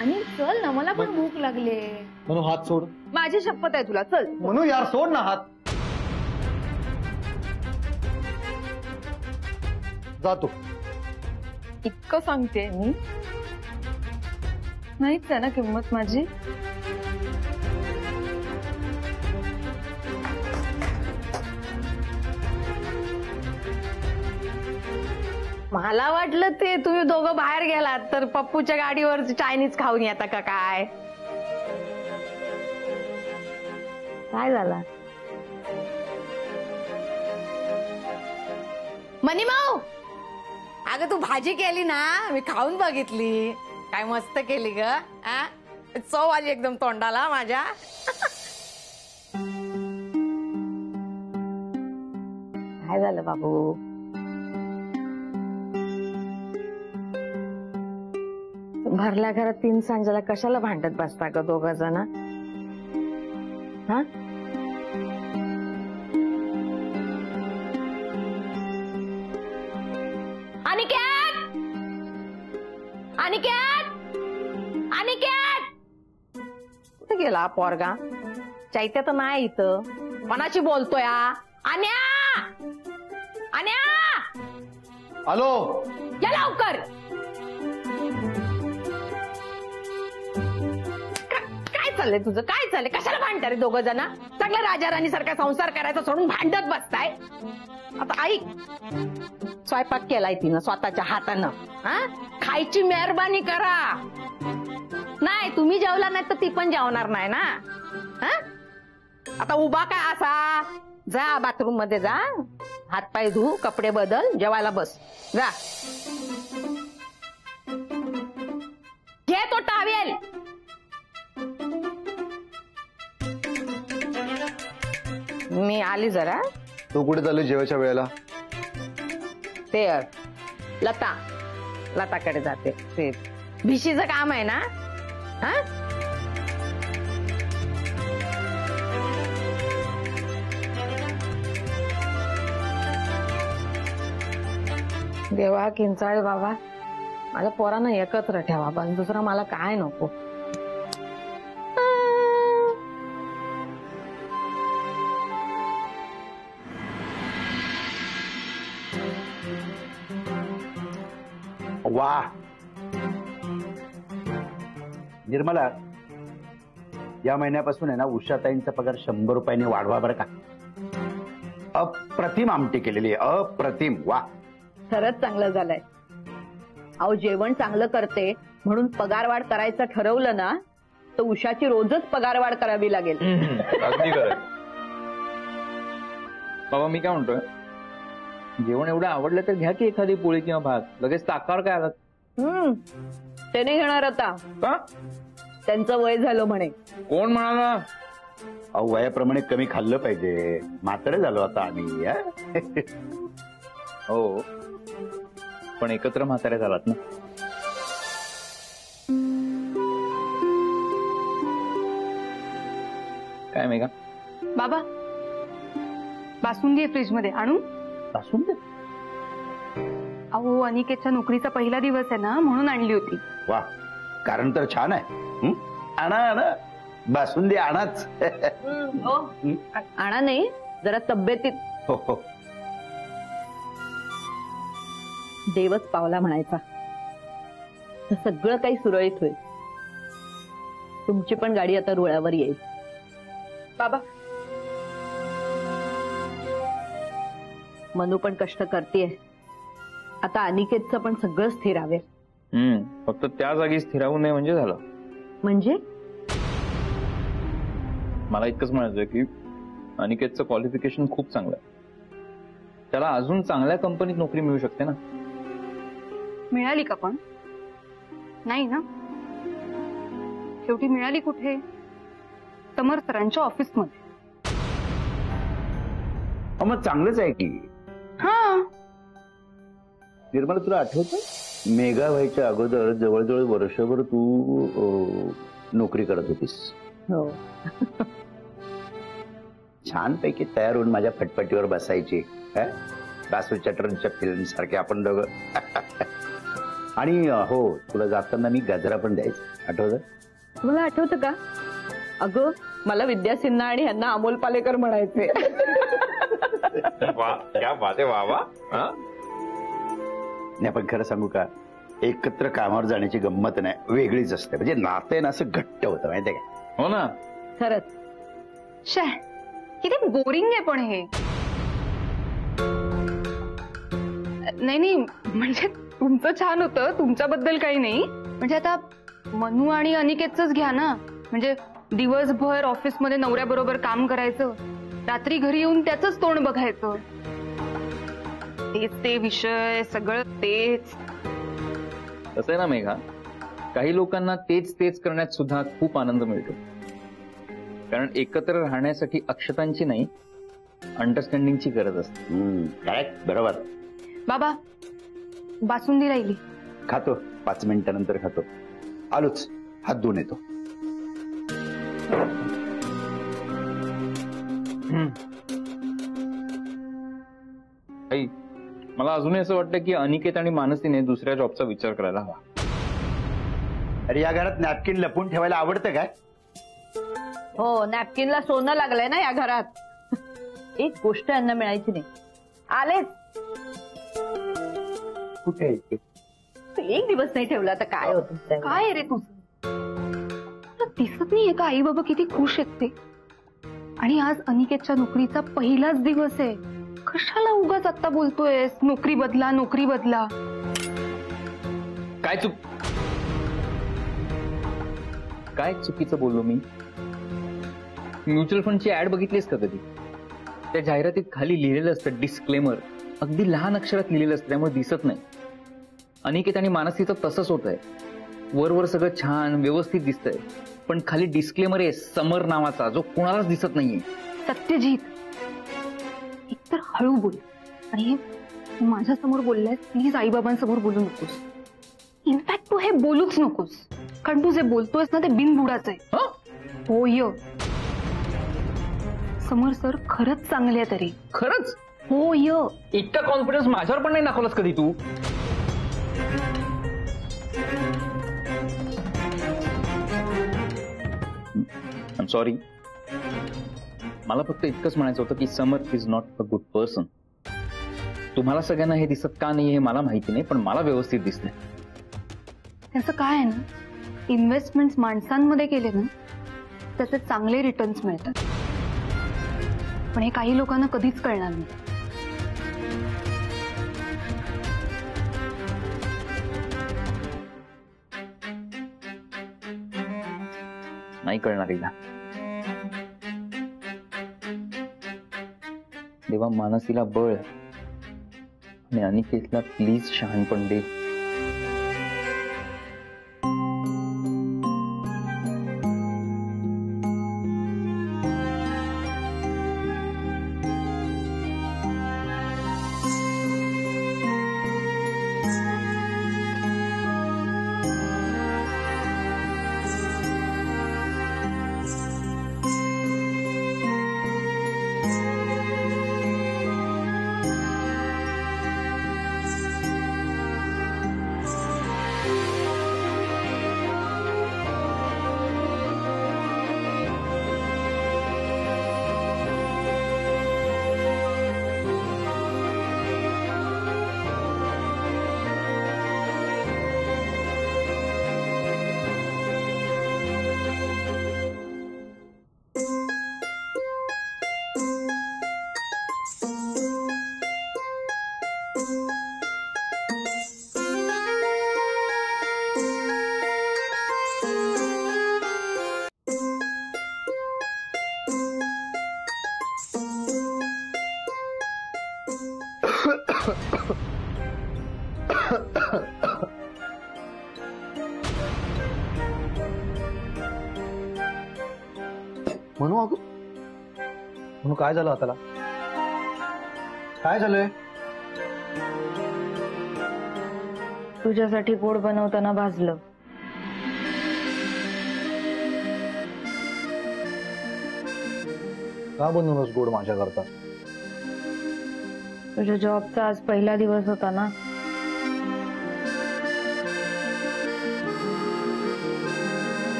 आणि चल ना, मला पण भूक लागले. म्हणून हात सोड. माझी शपथ आहे तुला, चल. म्हणून यार सोड ना हात. जातो. इतकं सांगते मी, नाहीच आहे ना किंमत माझी. मला वाटलं ते तुम्ही दोघं बाहेर गेलात तर पप्पूच्या गाडीवर चायनीज खाऊन येता का काय. काय झालं मनीमाऊ? अगं तू भाजी केली ना, मी खाऊन बघितली. काय मस्त केली ग. चव आली एकदम तोंडाला माझ्या. काय झालं बाबू? भरल्या घरात 3 सांजेला कशाला भांडत बसता ग दोघ जण? हा, अनिकेत, अनिकेत, अनिकेत, कुठे गेला पोरगा? चैत्या तर नाही इथं. कोणाशी बोलतोय? अन्या, अन्या, हॅलो, या लवकर. काय चाललंय तुझं? काय चाललंय? कशाला भांडता रे दोघ जण? चांगलं राजा राणी सारखा संसार करायचा सोडून भांडत बसताय. आता ऐक, स्वयंपाक केलाय तिनं स्वतःच्या हातानं. खायची मेहरबानी करा. नाही तुम्ही जेवला नाही तर ती पण जेवणार नाही ना. आता उभा काय असा? जा बाथरूम मध्ये जा, हातपाय धु, कपडे बदल, जेवायला बस. जा, घे तो टावेल. मी आली जरा. तू कुठे चालली जेवायच्या वेळेला? ते लताकडे जाते. ते भिशीचं काम आहे ना. देवा किंचाळे बाबा, माझ्या पोरांना एकत्र ठेवा, पण दुसरं मला काय नको. वा निर्मला, या महिन्यापासून आहे ना उषाताईंचा पगार 100 रुपयाने वाढवा बरं का. अप्रतिम आमटी केलेली आहे, अप्रतिम. वा, खरंच चांगलं झालंय. अहो जेवण चांगलं करते म्हणून पगारवाढ करायचं ठरवलं ना तर उषाची रोजच पगारवाढ करावी लागेल. अगदी खरं. बाबा मी काय म्हणतोय, जेवण एवढं आवडलं तर घ्या की एखादी पोळी किंवा भात. लगेच ताकावर काय आलात? ते नाही घेणार आता. का? त्यांचं वय झालं म्हणे. कोण म्हणाला? अहो वयाप्रमाणे कमी खाल्लं पाहिजे. म्हातारे झालो आता आम्ही. हो, पण एकत्र म्हातारे झालात ना. काय मेघा? बाबा बासुंदी आहे फ्रीज मध्ये, आणू? बासुंदी? अहो अनिकेतच्या नोकरीचा पहिला दिवस आहे ना म्हणून आणली होती. वा, कारण तर छान आहे. आणा आणा, बासुंदी आणाच. आणा नाही, जरा तब्येतीत. हो हो, देवच पावला म्हणायचा. सगळं काही सुरळीत होईल. तुमची पण गाडी आता रुळावर येईल. बाबा मनू पण कष्ट करतेय. आता अनिकेतचं पण सगळं स्थिरावेल. फक्त त्या जागी स्थिरावू नये म्हणजे झालं. म्हणजे मला इतकंच म्हणायचंय की अनिकेतचं क्वालिफिकेशन खूप चांगलं आहे. त्याला अजून चांगल्या कंपनीत नोकरी मिळू शकते ना. मिळाली का पण? नाही ना. शेवटी मिळाली कुठे? समर सरांच्या ऑफिसमध्ये. मग चांगलंच आहे की. हा, निर्मला तुला आठवतं मेघा व्हायच्या अगोदर जवळजवळ वर्षभर तू नोकरी करत होतीस. हो. छानपैकी तयार होऊन माझ्या फटफटीवर बसायची. बासू चटर्जीच्या फिल्म सारखे आपण दोघं. आणि हो, तुला जाताना मी गजरा पण द्यायचा, आठवतं? तुला आठवतं का? अगं मला विद्या सिन्हा आणि ह्यांना अमोल पालेकर म्हणायचे. वा, क्या बात आहे वा वा. हा? नाही पण खरं सांगू का, एकत्र कामावर जाण्याची गंमत नाही वेगळीच असते. म्हणजे नातं आहे ना असं घट्ट होतं, माहितीये का? हो ना. खरंच. शे, किती बोरिंग आहे पण हे. नाही म्हणजे तुमचं छान होतं, तुमच्याबद्दल काही नाही. म्हणजे आता मनू आणि अनिकेतच घ्या ना. म्हणजे दिवसभर ऑफिसमध्ये नवऱ्याबरोबर काम करायचं, रात्री घरी येऊन त्याच तोंड बघायचं, तेच ते विषय, सगळं तेच. कसं आहे ना मेघा, काही लोकांना तेच तेच करण्यात सुद्धा खूप आनंद मिळतो. कारण एकत्र राहण्यासाठी अक्षतांची नाही, अंडरस्टँडिंगची गरज असते. करेक्ट, बरोबर. बाबा, बासुंदी राहिली. खातो, 5 मिनिटानंतर खातो. आलोच, हात धुवून येतो. आई, मला अजूनही असं वाटतं की अनिकेत आणि मानसीने दुसऱ्या जॉबचा विचार करायला हवा. अरे या घरात नॅपकिन लपून ठेवायला आवडतं काय? हो, नॅपकिनला सोनं लागलंय ना या घरात. एक गोष्ट यांना मिळायची नाही. आलेच. कुठे आहे? एक दिवस नाही ठेवला तर काय होत? काय आहे रे तुझं? तुला दिसत नाहीये का आई बाबा किती खुश आहेत ते? आणि आज अनिकेतच्या नोकरीचा पहिलाच दिवस आहे. कशाला उगाच आत्ता बोलतोयस नोकरी बदला नोकरी बदला? काय चुकीचं बोललो मी? म्युच्युअल फंडची ऍड बघितलीस का कधी? त्या जाहिरातीत खाली लिहिलेलं असतं डिस्क्लेमर, अगदी लहान अक्षरात लिहिलेलं असतं, त्यामुळे दिसत नाही. अनिकेत आणि मानसीचं तसंच होत आहे. वरवर सगळं छान व्यवस्थित दिसतंय, पण खाली डिस्क्लेमर आहे समर नावाचा, जो कोणालाच दिसत नाहीये. सत्यजित, एकतर हळू बोल आणि माझ्या समोर बोललायस, प्लीज आईबाबांसमोर बोलू नकोस. इनफॅक्ट तू हे बोलूच नकोस, कारण तू जे बोलतोयस ना ते बिनबुडाचं आहे. होय, समर सर खरंच चांगले आहे. तरी खरंच? होय. इतका कॉन्फिडन्स माझ्यावर पण नाही दाखवलास कधी तू. I am sorry. मला फक्त इतकंच म्हणायचं होतं की Samar is not a good person. तुम्हाला सगळ्यांना हे दिसत का नाही हे मला माहिती नाही, पण मला व्यवस्थित दिसतंय. त्याचं काय आहे ना, इन्व्हेस्टमेंट माणसांमध्ये केले ना त्याचे चांगले रिटर्न्स मिळतात. पण हे काही लोकांना कधीच कळणार नाही. नाही कळणार हिला. देवा, मानसीला बळ आणि अनिकेतला प्लीज शहाणपण दे. म्हणू अगं, म्हणू काय झालं हाताला? काय झालंय? तुझ्यासाठी गोड बनवताना भाजलं. का बनवूनच गोड माझ्या करता? तुझ्या जॉबचा आज पहिला दिवस होता ना,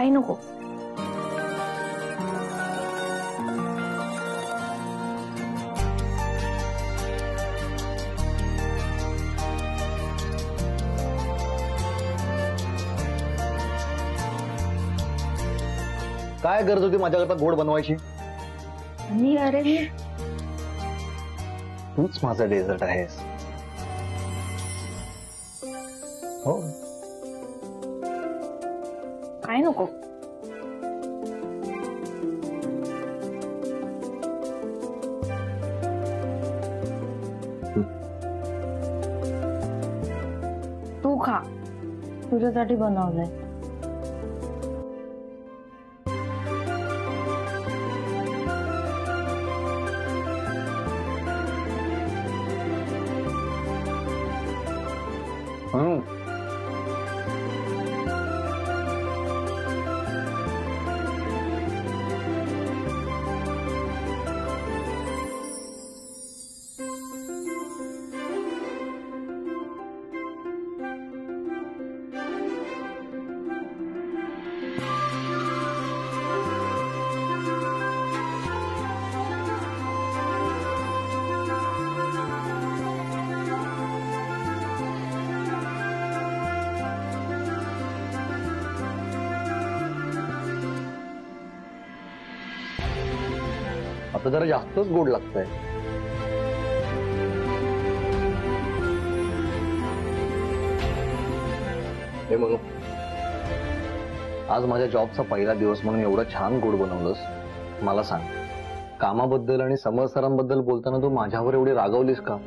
काही नको. काय गरज होती माझ्याकरता गोड बनवायची? मी अरे मी तूच माझा डेझर्ट आहेस. हो. काय नको. तू खा, तुझ्यासाठी बनवलंय. आता जरा जास्तच गोड लागतंय. हे म्हणू, आज माझ्या जॉबचा पहिला दिवस म्हणून एवढं छान गोड बनवलंस. मला सांग, कामाबद्दल आणि समर सरांबद्दल बोलताना तू माझ्यावर एवढी रागवलीस का?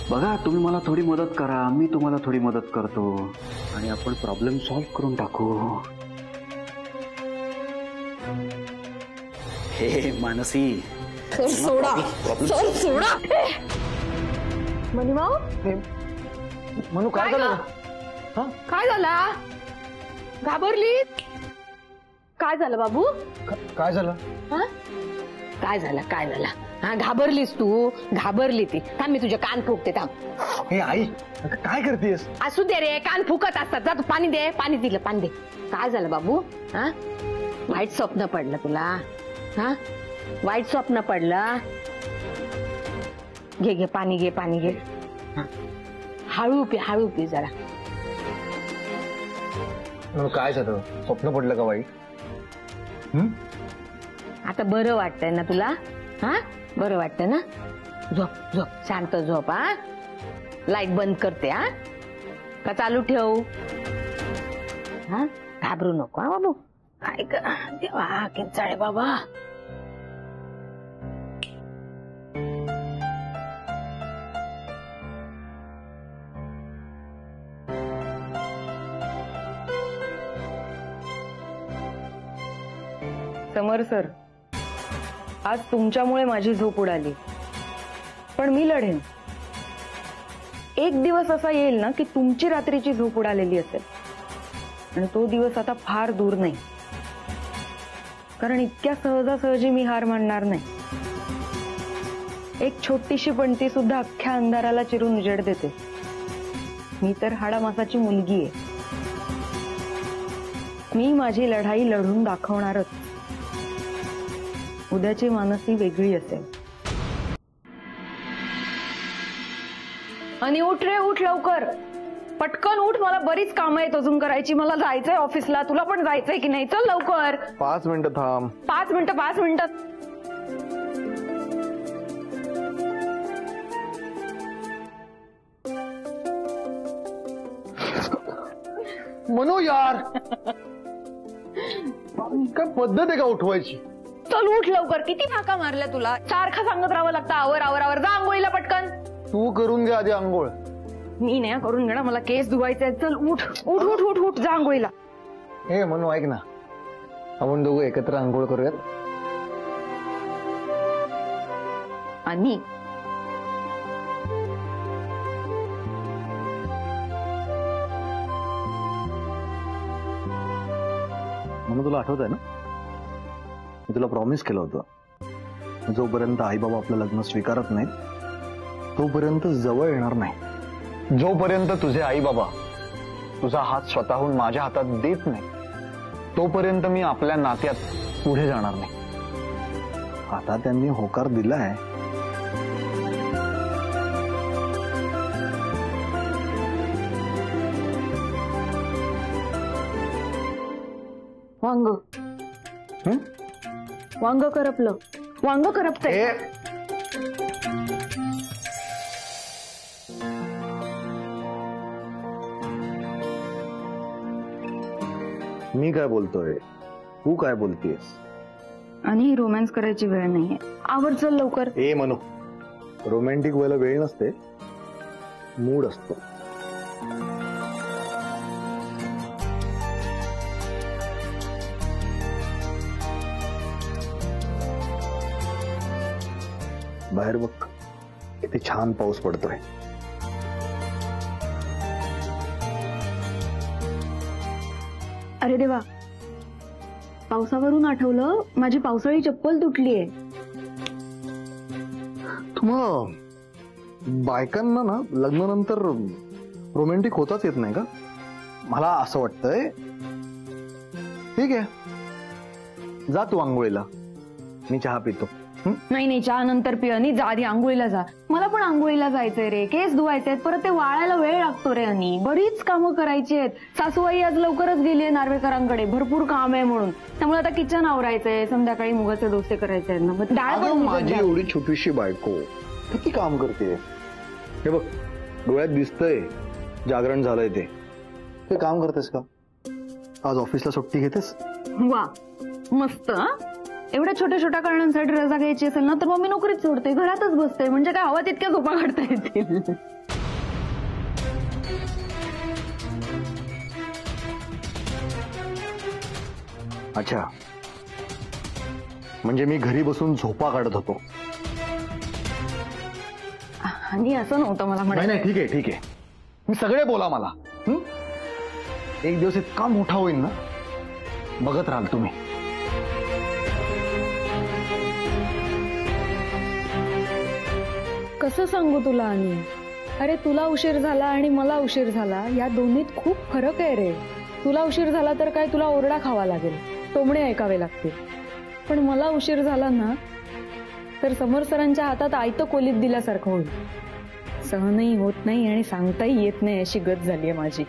बघा, तुम्ही मला थोडी मदत करा, मी तुम्हाला थोडी मदत करतो आणि आपण प्रॉब्लेम सॉल्व्ह करून टाकू. हे मानसी, सोडा. मनीमाऊ, म्हणू काय झालं? काय झाला? घाबरली? काय झालं बाबू? काय झालं? काय झालं? काय झालं? हा, घाबरलीस तू? घाबरली ती. थांब, मी तुझे कान फुकते. थांब. हे आई, काय करतेस? असू दे रे, कान फुकत असतात. जा तू पाणी दे. पाणी दिलं, पाणी दे. काय झालं बाबू? हा, वाईट स्वप्न पडलं तुला? हा, वाईट स्वप्न पडलं? घे घे पाणी, घे पाणी, घे. हळू पी, हळू पी जरा. काय झालं? स्वप्न पडलं का वाईट? आता बरं वाटतंय ना तुला? हा, बरं वाटतंय ना? झोप झोप, शांत झोप. हा, लाईट बंद करते. हा, का चालू ठेवू? हा, घाबरू नको. हा बाबू, काय ग देवा, किंचाळे बाबा. समर सर, आज तुमच्यामुळे माझी झोप उडाली, पण मी लढेन. एक दिवस असा येईल ना की तुमची रात्रीची झोप उडालेली असेल, आणि तो दिवस आता फार दूर नाही, कारण इतक्या सहजासहजी मी हार मानणार नाही. एक छोटीशी पणती सुद्धा अख्ख्या अंधाराला चिरून उजेड देते. मी तर हाडामासाची मुलगी आहे. मी माझी लढाई लढून दाखवणारच. उद्याची मानसी वेगळी असेल. आणि उठ रे, उठ लवकर, पटकन उठ. मला बरीच कामं आहेत अजून करायची. मला जायचंय ऑफिसला. तुला पण जायचंय की नाही? चल लवकर. 5 मिनिटं थांब. 5 मिनिटं? 5 मिनिटं? मनू यार, काय पद्धत आहे का उठवायची? चल उठ लवकर, किती फाका मारल्या तुला, सारखं सांगत राहावं लागतं आवर आवर आवर, जा आंघोळीला पटकन. तू करून घे आधी आंघोळ. मी नाही करून घेणार, मला केस धुवायचे आहेत. चल उठ उठ उठ उठ उठ, जा आंघोळीला. हे मनू ऐक ना, आपण दोघं एकत्र आंघोळ करूयात. आणि म्हणून तुला आठवत आहे ना, मी तुला प्रॉमिस केलं होतं, जोपर्यंत आई बाबा आपलं लग्न स्वीकारत नाहीत तोपर्यंत जवळ येणार नाही. जोपर्यंत तुझे आई बाबा तुझा हात स्वतःहून माझ्या हातात देत नाही तोपर्यंत मी आपल्या नात्यात पुढे जाणार नाही. आता त्यांनी होकार दिलाय. वांग हं? वांग करपलं, वांग करपतंय. मी काय बोलतोय, तू काय बोलतेस? आणि रोमॅन्स करायची वेळ नाहीये, आवर चल लवकर. ए मनू, रोमॅन्टिक व्हायला वेळ नसते, मूड असतो. बाहेर बघ, किती छान पाऊस पडतोय. अरे देवा, पावसावरून आठवलं, माझी पावसाळी चप्पल तुटलीये. मग बायकांना ना लग्नानंतर रोमॅन्टिक होताच येत नाही का? मला असं वाटतंय. ठीक आहे, जा तू आंघोळीला, मी चहा पितो. नाही नाही, चहा नंतर पि, आणि जा आधी आंघोळीला जा. मला पण आंघोळीला जायचंय रे, केस धुवायचे परत ते वाळायला वेळ लागतो रे. आणि बरीच कामं करायची आहेत. सासूबाई आज लवकरच गेलीये नार्वेकरांकडे, भरपूर काम आहे म्हणून. त्यामुळे आता किचन आवरायचंय, संध्याकाळी मुगाचे डोसे करायचे आहेत ना, मग डाळ पण भिजत माझी घाल. एवढी छोटीशी बायको किती काम करते. हे बघ, डोळ्यात दिसतंय जागरण झालंय ते. ते काम करतेस का? आज ऑफिसला सुट्टी घेतेस? वा मस्त. हं? एवढ्या छोट्या छोट्या कारणांसाठी रजा घ्यायची असेल ना तर मग मी नोकरीच सोडते, घरातच बसते. म्हणजे काय, हवा तितक्या झोपा काढता येतील. अच्छा, म्हणजे मी घरी बसून झोपा काढत होतो. आणि असं नव्हतं मला नाही म्हणायचं. नाही, ठीक आहे ठीक आहे, मी सगळे बोला मला. एक दिवस इतका मोठा होईल ना, बघत राहाल तुम्ही. कसं सांगू तुला? आणि अरे, तुला उशीर झाला आणि मला उशीर झाला, या दोन्हीत खूप फरक आहे रे. तुला उशीर झाला तर काय, तुला ओरडा खावा लागेल, टोमणे ऐकावे लागतील. पण मला उशीर झाला ना तर समर सरांच्या हातात आयतं कोलीत दिल्यासारखं होईल. सहनही होत नाही आणि सांगताही येत नाही, अशी गत झालीये माझी.